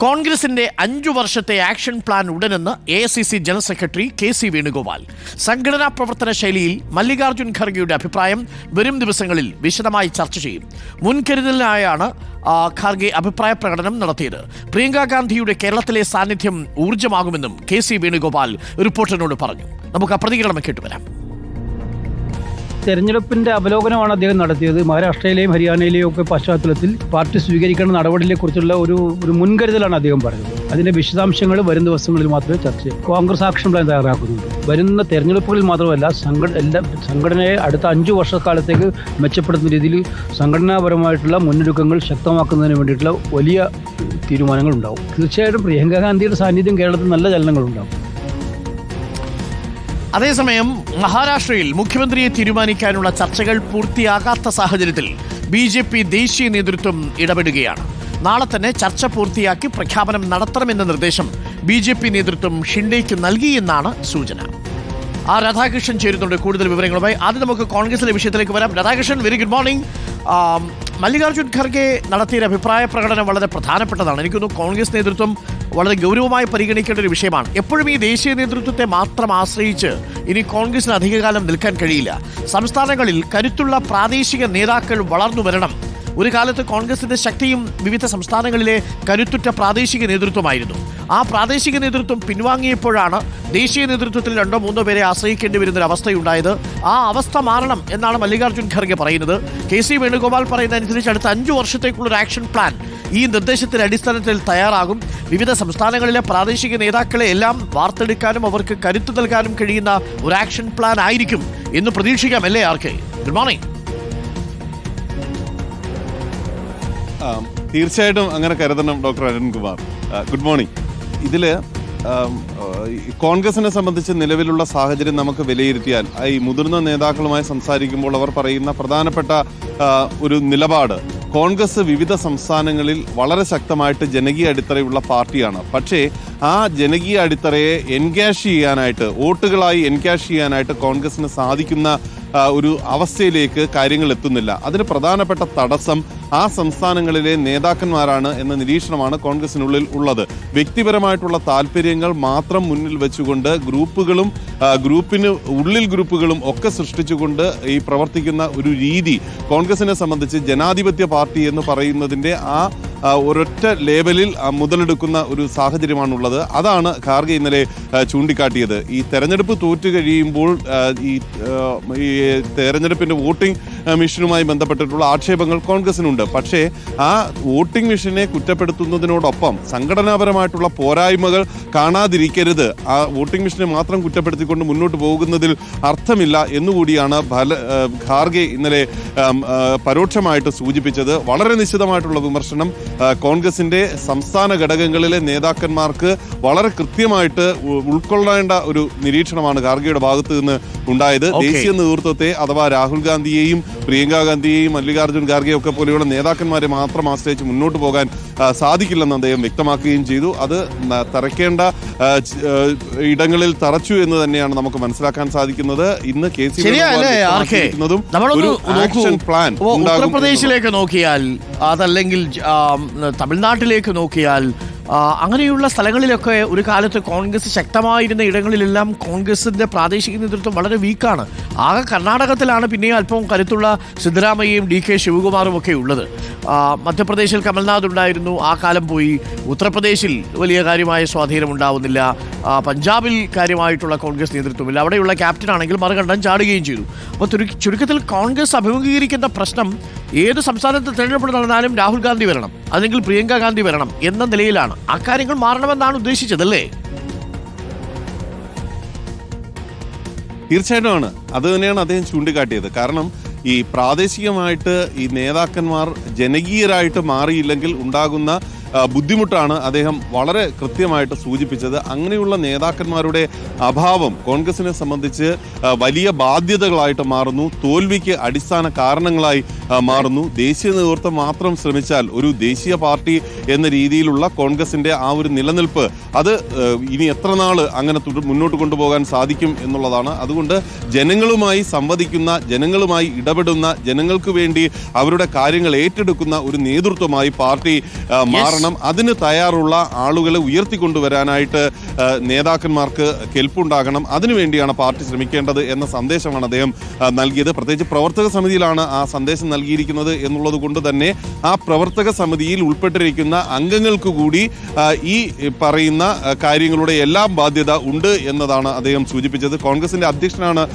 കോൺഗ്രസിന്റെ 5 വർഷത്തെ action plan ഉടനെന്ന് AICC general secretary KC Venugopal. സംഘടനാ പ്രവർത്തന ശൈലിയിൽ മല്ലികാർജ്ജുൻ ഖർഗെയുടെ അഭിപ്രായം വരും ദിവസങ്ങളിൽ വിശദമായി ചർച്ച ചെയ്യും. മുൻകരുതലിനായാണ് ഖാർഗെ അഭിപ്രായ പ്രകടനം നടത്തിയത്. പ്രിയങ്ക ഗാന്ധിയുടെ കേരളത്തിലെ സാന്നിധ്യം ഊർജ്ജമാകുമെന്നും KC വേണുഗോപാൽ റിപ്പോർട്ടറിനോട് പറഞ്ഞു. നമുക്ക് ആ പ്രതികരണം കേട്ടുവരാം. തെരഞ്ഞെടുപ്പിന്റെ അവലോകനമാണ് അദ്ദേഹം നടത്തിയത്. മഹാരാഷ്ട്രയിലെയും ഹരിയാനയിലെയും ഒക്കെ പശ്ചാത്തലത്തിൽ പാർട്ടി സ്വീകരിക്കേണ്ട നടപടികളെക്കുറിച്ചുള്ള ഒരു മുൻകരുതലാണ് അദ്ദേഹം പറഞ്ഞത്. അതിന്റെ വിശദാംശങ്ങൾ വരും ദിവസങ്ങളിൽ മാത്രമേ ചർച്ച ചെയ്യൂ. കോൺഗ്രസ് ആക്ഷൻ പ്ലാൻ തയ്യാറാക്കുന്നുണ്ട്. വരുന്ന തെരഞ്ഞെടുപ്പുകളിൽ മാത്രമല്ല സംഘടനയെ അടുത്ത 5 വർഷക്കാലത്തേക്ക് മെച്ചപ്പെടുത്തുന്ന രീതിയിൽ സംഘടനാപരമായിട്ടുള്ള മുന്നൊരുക്കങ്ങൾ ശക്തമാക്കുന്നതിന് വേണ്ടിയിട്ടുള്ള വലിയ തീരുമാനങ്ങൾ ഉണ്ടാവും. തീർച്ചയായിട്ടും പ്രിയങ്ക ഗാന്ധിയുടെ സാന്നിധ്യം കേരളത്തിൽ നല്ല ചലനങ്ങളുണ്ടാവും. അതേസമയം മഹാരാഷ്ട്രയിൽ മുഖ്യമന്ത്രിയെ തീരുമാനിക്കാനുള്ള ചർച്ചകൾ പൂർത്തിയാകാത്ത സാഹചര്യത്തിൽ BJP ദേശീയ നേതൃത്വം ഇടപെടുകയാണ്. നാളെ തന്നെ ചർച്ച പൂർത്തിയാക്കി പ്രഖ്യാപനം നടത്തണമെന്ന നിർദ്ദേശം BJP നേതൃത്വം ഷിൻഡേക്ക് നൽകിയെന്നാണ് സൂചന. രാധാകൃഷ്ണൻ ചേരുന്നുണ്ട് കൂടുതൽ വിവരങ്ങളുമായി. ആദ്യം നമുക്ക് കോൺഗ്രസിലെ വിഷയത്തിലേക്ക് വരാം. Radhakrishnan, very good morning. Mallikarjun Kharge നടത്തിയ അഭിപ്രായ പ്രകടനം വളരെ പ്രധാനപ്പെട്ടതാണ്. എനിക്കൊന്ന് കോൺഗ്രസ് നേതൃത്വം വളരെ ഗൗരവമായി പരിഗണിക്കേണ്ട ഒരു വിഷയമാണ്. എപ്പോഴും ഈ ദേശീയ നേതൃത്വത്തെ മാത്രം ആശ്രയിച്ച് ഇനി കോൺഗ്രസിന് അധികകാലം നിൽക്കാൻ കഴിയില്ല. സംസ്ഥാനങ്ങളിൽ കരുത്തുള്ള പ്രാദേശിക നേതാക്കൾ വളർന്നു വരണം. ഒരു കാലത്ത് കോൺഗ്രസിന്റെ ശക്തിയും വിവിധ സംസ്ഥാനങ്ങളിലെ കരുത്തുറ്റ പ്രാദേശിക നേതൃത്വമായിരുന്നു. ആ പ്രാദേശിക നേതൃത്വം പിൻവാങ്ങിയപ്പോഴാണ് ദേശീയ നേതൃത്വത്തിൽ 2-3 പേരെ ആശ്രയിക്കേണ്ടി വരുന്നൊരവസ്ഥയുണ്ടായത്. ആ അവസ്ഥ മാറണം എന്നാണ് മല്ലികാർജ്ജുൻ ഖർഗെ പറയുന്നത്. KC വേണുഗോപാൽ പറയുന്നതനുസരിച്ച് അടുത്ത 5 വർഷത്തേക്കുള്ളൊരു ആക്ഷൻ പ്ലാൻ ഈ നിർദ്ദേശത്തിന്റെ അടിസ്ഥാനത്തിൽ തയ്യാറാകും. വിവിധ സംസ്ഥാനങ്ങളിലെ പ്രാദേശിക നേതാക്കളെ എല്ലാം വാർത്തെടുക്കാനും അവർക്ക് കരുത്ത് നൽകാനും കഴിയുന്ന ഒരു ആക്ഷൻ പ്ലാൻ ആയിരിക്കും എന്ന് പ്രതീക്ഷിക്കാം. അല്ലേ RK? Good morning. തീർച്ചയായിട്ടും അങ്ങനെ കരുതണം ഡോക്ടർ അരുൺകുമാർ. Good morning. ഇതിൽ കോൺഗ്രസിനെ സംബന്ധിച്ച് നിലവിലുള്ള സാഹചര്യം നമുക്ക് വിലയിരുത്തിയാൽ ഈ മുതിർന്ന നേതാക്കളുമായി സംസാരിക്കുമ്പോൾ അവർ പറയുന്ന പ്രധാനപ്പെട്ട ഒരു നിലപാട്, കോൺഗ്രസ് വിവിധ സംസ്ഥാനങ്ങളിൽ വളരെ ശക്തമായിട്ട് ജനകീയ അടിത്തറയുള്ള പാർട്ടിയാണ്. പക്ഷേ ആ ജനകീയ അടിത്തറയെ എൻകാഷ് ചെയ്യാനായിട്ട്, വോട്ടുകളായി എൻകാഷ് ചെയ്യാനായിട്ട് കോൺഗ്രസിന് സാധിക്കുന്ന ഒരു അവസ്ഥയിലേക്ക് കാര്യങ്ങൾ എത്തുന്നില്ല. അതിന് പ്രധാനപ്പെട്ട തടസ്സം ആ സംസ്ഥാനങ്ങളിലെ നേതാക്കന്മാരാണ് എന്ന നിരീക്ഷണമാണ് കോൺഗ്രസിനുള്ളിൽ ഉള്ളത്. വ്യക്തിപരമായിട്ടുള്ള താല്പര്യങ്ങൾ മാത്രം മുന്നിൽ വെച്ചുകൊണ്ട് ഗ്രൂപ്പിന് ഉള്ളിൽ ഗ്രൂപ്പുകളും ഒക്കെ സൃഷ്ടിച്ചുകൊണ്ട് ഈ പ്രവർത്തിക്കുന്ന ഒരു രീതി കോൺഗ്രസിനെ സംബന്ധിച്ച് ജനാധിപത്യ പാർട്ടി എന്ന് പറയുന്നതിൻ്റെ ഒരൊറ്റ ലേബലിൽ മുതലെടുക്കുന്ന ഒരു സാഹചര്യമാണുള്ളത്. അതാണ് ഖാർഗെ ഇന്നലെ ചൂണ്ടിക്കാട്ടിയത്. ഈ തെരഞ്ഞെടുപ്പ് തോറ്റു കഴിയുമ്പോൾ ഈ തെരഞ്ഞെടുപ്പിന്റെ വോട്ടിംഗ് മിഷനുമായി ബന്ധപ്പെട്ടിട്ടുള്ള ആക്ഷേപങ്ങൾ കോൺഗ്രസിനുണ്ട്. പക്ഷേ ആ വോട്ടിംഗ് മിഷനെ കുറ്റപ്പെടുത്തുന്നതിനോടൊപ്പം സംഘടനാപരമായിട്ടുള്ള പോരായ്മകൾ കാണാതിരിക്കരുത്. ആ വോട്ടിംഗ് മിഷനെ മാത്രം കുറ്റപ്പെടുത്തിക്കൊണ്ട് മുന്നോട്ട് പോകുന്നതിൽ അർത്ഥമില്ല എന്നുകൂടിയാണ് ഖാർഗെ ഇന്നലെ പരോക്ഷമായിട്ട് സൂചിപ്പിച്ചത്. വളരെ നിശ്ചിതമായിട്ടുള്ള വിമർശനം കോൺഗ്രസിന്റെ സംസ്ഥാന ഘടകങ്ങളിലെ നേതാക്കന്മാർക്ക് വളരെ കൃത്യമായിട്ട് ഉൾക്കൊള്ളേണ്ട ഒരു നിരീക്ഷണമാണ് ഖാർഗെയുടെ ഭാഗത്ത് നിന്ന് ഉണ്ടായത്. ദേശീയ നേതൃത്വത്തെ അഥവാ രാഹുൽ ഗാന്ധിയെയും പ്രിയങ്ക ഗാന്ധിയെയും മല്ലികാർജ്ജുൻ ഖാർഗെയും ഒക്കെ പോലെയുള്ള നേതാക്കന്മാരെ മാത്രം ആശ്രയിച്ച് മുന്നോട്ട് പോകാൻ സാധിക്കില്ലെന്ന് അദ്ദേഹം വ്യക്തമാക്കുകയും ചെയ്തു. അത് തറയ്ക്കേണ്ട ഇടങ്ങളിൽ തറച്ചു എന്ന് തന്നെയാണ് നമുക്ക് മനസ്സിലാക്കാൻ സാധിക്കുന്നത്. ഇന്ന് KC പ്ലാൻ ഉത്തർപ്രദേശിലേക്ക് നോക്കിയാൽ, അതല്ലെങ്കിൽ തമിഴ്നാട്ടിലേക്ക് നോക്കിയാൽ, അങ്ങനെയുള്ള സ്ഥലങ്ങളിലൊക്കെ ഒരു കാലത്ത് കോൺഗ്രസ് ശക്തമായിരുന്ന ഇടങ്ങളിലെല്ലാം കോൺഗ്രസിന്റെ പ്രാദേശിക നേതൃത്വം വളരെ വീക്കാണ്. ആകെ കർണാടകത്തിലാണ് പിന്നെയും അല്പം കരുത്തുള്ള സിദ്ധരാമയ്യയും DK ശിവകുമാറും ഒക്കെ ഉള്ളത്. മധ്യപ്രദേശിൽ കമൽനാഥ് ഉണ്ടായിരുന്നു, ആ കാലം പോയി. ഉത്തർപ്രദേശിൽ വലിയ കാര്യമായ സ്വാധീനം ഉണ്ടാവുന്നില്ല. പഞ്ചാബിൽ കാര്യമായിട്ടുള്ള കോൺഗ്രസ് നേതൃത്വമില്ല. അവിടെയുള്ള ക്യാപ്റ്റൻ ആണെങ്കിൽ മറുകണ്ഠം ചാടുകയും ചെയ്തു. അപ്പോൾ ചുരുക്കത്തിൽ കോൺഗ്രസ് അഭിമുഖീകരിക്കുന്ന പ്രശ്നം ഏത് സംസ്ഥാനത്ത് തെരഞ്ഞെടുപ്പ് നടന്നാലും രാഹുൽ ഗാന്ധി വരണം, അല്ലെങ്കിൽ പ്രിയങ്ക ഗാന്ധി വരണം എന്ന നിലയിലാണ്. അക്കാര്യങ്ങൾ മാറണമെന്നാണ് ഉദ്ദേശിച്ചതല്ലേ? തീർച്ചയായിട്ടും ആണ്. അത് തന്നെയാണ് അദ്ദേഹം ചൂണ്ടിക്കാട്ടിയത്. കാരണം ഈ പ്രാദേശികമായിട്ട് ഈ നേതാക്കന്മാർ ജനകീയരായിട്ട് മാറിയില്ലെങ്കിൽ ഉണ്ടാകുന്ന ബുദ്ധിമുട്ടാണ് അദ്ദേഹം വളരെ കൃത്യമായിട്ട് സൂചിപ്പിച്ചത്. അങ്ങനെയുള്ള നേതാക്കന്മാരുടെ അഭാവം കോൺഗ്രസിനെ സംബന്ധിച്ച് വലിയ ബാധ്യതകളായിട്ട് മാറുന്നു, തോൽവിക്ക് അടിസ്ഥാന കാരണങ്ങളായി മാറുന്നു. ദേശീയ നേതൃത്വം മാത്രം ശ്രമിച്ചാൽ ഒരു ദേശീയ പാർട്ടി എന്ന രീതിയിലുള്ള കോൺഗ്രസിന്റെ ആ ഒരു നിലനിൽപ്പ് അത് ഇനി എത്ര നാൾ അങ്ങനെ മുന്നോട്ട് കൊണ്ടുപോകാൻ സാധിക്കും എന്നുള്ളതാണ്. അതുകൊണ്ട് ജനങ്ങളുമായി സംവദിക്കുന്ന, ജനങ്ങളുമായി ഇടപെടുന്ന, ജനങ്ങൾക്ക് വേണ്ടി അവരുടെ കാര്യങ്ങൾ ഏറ്റെടുക്കുന്ന ഒരു നേതൃത്വമായി പാർട്ടി മാറണം. മാറണം. അതിന് തയ്യാറുള്ള ആളുകളെ ഉയർത്തിക്കൊണ്ടുവരാനായിട്ട് നേതാക്കന്മാർക്ക് കെൽപ്പുണ്ടാകണം. അതിനുവേണ്ടിയാണ് പാർട്ടി ശ്രമിക്കേണ്ടത് എന്ന സന്ദേശമാണ് അദ്ദേഹം നൽകിയത്. പ്രത്യേകിച്ച് പ്രവർത്തക സമിതിയിലാണ് ആ സന്ദേശം നൽകിയിരിക്കുന്നത് എന്നുള്ളത് കൊണ്ട് തന്നെ ആ പ്രവർത്തക സമിതിയിൽ ഉൾപ്പെട്ടിരിക്കുന്ന അംഗങ്ങൾക്ക് കൂടി ഈ പറയുന്ന കാര്യങ്ങളുടെ എല്ലാം ബാധ്യത ഉണ്ട് എന്നതാണ് അദ്ദേഹം സൂചിപ്പിച്ചത്. കോൺഗ്രസിന്റെ അധ്യക്ഷനാണ്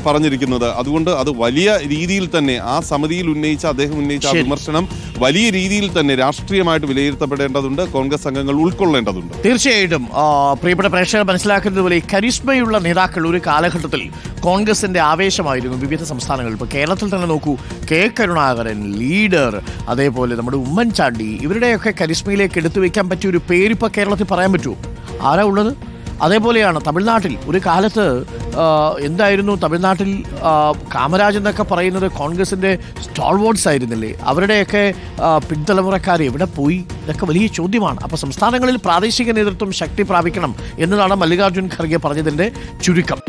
പറഞ്ഞിരിക്കുന്നത്. അതുകൊണ്ട് അത് വലിയ രീതിയിൽ തന്നെ ആ സമിതിയിൽ അദ്ദേഹം ഉന്നയിച്ച വിമർശനം വലിയ രീതിയിൽ തന്നെ രാഷ്ട്രീയമായിട്ട് വിലയിരുത്തപ്പെടേണ്ടതുണ്ട്. കോൺഗ്രസ് അംഗങ്ങൾ ഉൾക്കൊള്ളേണ്ടതുണ്ട്. തീർച്ചയായിട്ടും പ്രിയപ്പെട്ട പ്രേക്ഷകർ മനസ്സിലാക്കുന്നത് പോലെ കരിസ്മയുള്ള നേതാക്കൾ ഒരു കാലഘട്ടത്തിൽ കോൺഗ്രസിന്റെ ആവേശമായിരുന്നു വിവിധ സംസ്ഥാനങ്ങളിൽ. ഇപ്പോൾ കേരളത്തിൽ തന്നെ നോക്കൂ, കെ കരുണാകരൻ, ലീഡർ, അതേപോലെ നമ്മുടെ ഉമ്മൻചാണ്ടി, ഇവരുടെയൊക്കെ കരിസ്മയിലേക്ക് എടുത്തു വെക്കാൻ പറ്റിയ ഒരു പേരിപ്പോൾ കേരളത്തിൽ പറയാൻ പറ്റുമോ? ആരാ ഉള്ളത്? അതേപോലെയാണ് തമിഴ്നാട്ടിൽ ഒരു കാലത്ത് എന്തായിരുന്നു തമിഴ്നാട്ടിൽ കാമരാജ് എന്നൊക്കെ പറയുന്നത് കോൺഗ്രസിൻ്റെ സ്റ്റാൾവേർഡ്സ് ആയിരുന്നില്ലേ? അവരുടെയൊക്കെ പിൻതലമുറക്കാർ എവിടെ പോയി? ഇതൊക്കെ വലിയ ചോദ്യമാണ്. അപ്പോൾ സംസ്ഥാനങ്ങളിൽ പ്രാദേശിക നേതൃത്വം ശക്തി പ്രാപിക്കണം എന്നതാണ് മല്ലികാർജ്ജുൻ ഖർഗെ പറഞ്ഞതിൻ്റെ ചുരുക്കം.